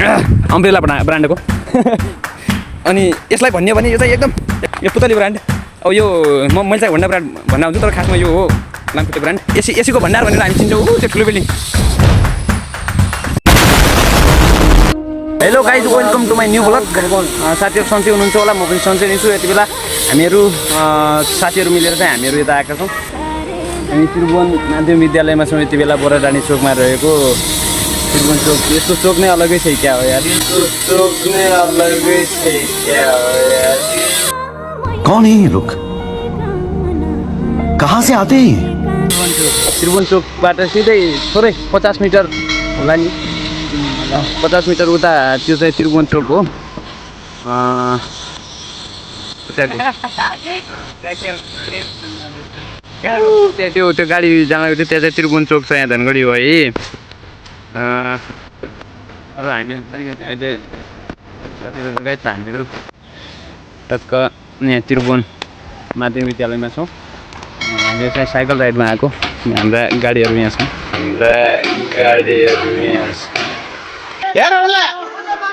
Umbrella ब्रान्डको अनि यसलाई भन्यो भने यो चाहिँ एकदम यो पुतली ब्रान्ड अब यो मैले चाहिँ होन्डा ब्रान्ड भन्न आउँछु तर खासमा यो हो लामखुट्टे ब्रान्ड एसीको भण्डार भनेर हामी चिन्छौँ त्यो ठुलो building. Hello guys welcome to my new blog. साथीहरू सन्चै हुनुहुन्छ होला, म पनि सन्चै नै छु। यति बेला हामीहरू साथीहरू मिलेर चाहिँ हामीहरू यता आएका छौँ। हामी त्रिभुवन माध्यमिक विद्यालयमा छौँ यति बेला, बोराडाँडी चोकमा रहेको त्रिभुवन चोक। यस्तो चोक नै अलगै छ क्या हो यार, चोक नै अलगै छ क्या हो यार। कौन है ये लोग, कहाँ से आते हैं? त्रिभुवन चोकबाट सिधै थोरै 50 मिटर होला नि, 50 मिटर उता त्यो चाहिँ त्रिभुवन चोक हो। त्यो गाडी जाँदा थियो त्यहाँ चाहिँ त्रिभुवन चोक छ, यहाँ धनगढी हो है। अब हामी अहिले हामीहरू टक्क यहाँ त्रिभुवन माध्यमिक विद्यालयमा छौँ। हामीले चाहिँ साइकल राइडमा आएको, हाम्रा गाडीहरू यहाँ छन्।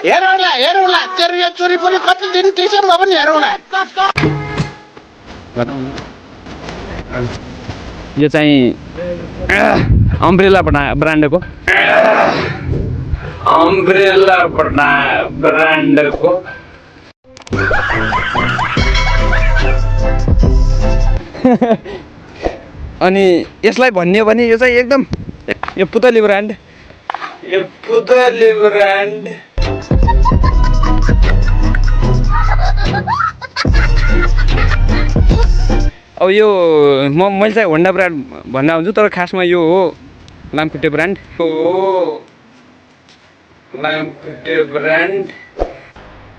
हेरौँला तेरो यो चोरी पनि कति दिन टिचरमा पनि हेरौँला। यो चाहिँ अम्ब्रेला ब्रान्डको अनि यसलाई भन्यो भने यो चाहिँ एकदम यो पुतली ब्रान्ड अब यो मैले चाहिँ होन्डा ब्रान्ड भन्न आउँछु तर खासमा यो हो लामखुट्टे ब्रान्ड।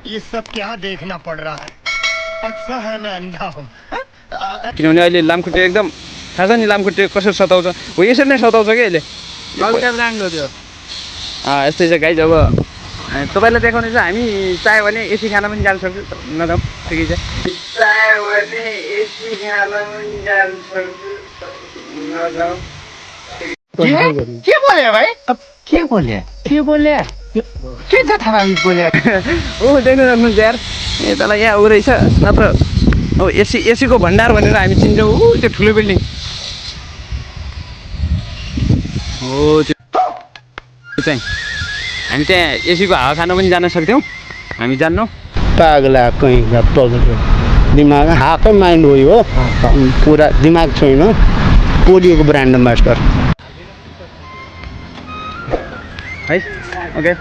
ये सब क्या देखना पड़ रहा है, अच्छा है मैं अंधा हूँ। किनभने अहिले लामखुट्टे एकदम थाहा छ नि, लामखुट्टे कसरी सताउँछ हो, यसरी नै सताउँछ क्या अहिले। ब्रान्ड हो त्यो। यस्तै छ गाइज। अब तपाईँलाई देखाउने चाहिँ हामी चाह्यो भने एसी खान पनि जान सक्छु, नजाउँ ठिकै छ। के बोले भाइ, के बोले के छ थाहा बोले ओ देख्नु सक्नुहुन्छ यार, यतालाई यहाँ ऊ रहेछ नत्र अब एसीको भण्डार भनेर हामी चिन्छौँ। त्यो ठुलो बिल्डिङ हो त्यो चाहिँ। हामी त्यहाँ एसीको हावा खान पनि जान सक्थ्यौँ, हामी जान्नौँ। पागला कहीँ दिमाग हाकै माइन्ड हो यो, पुरा दिमाग छैन। पोलियोको ब्रान्ड मास्टर है ओके।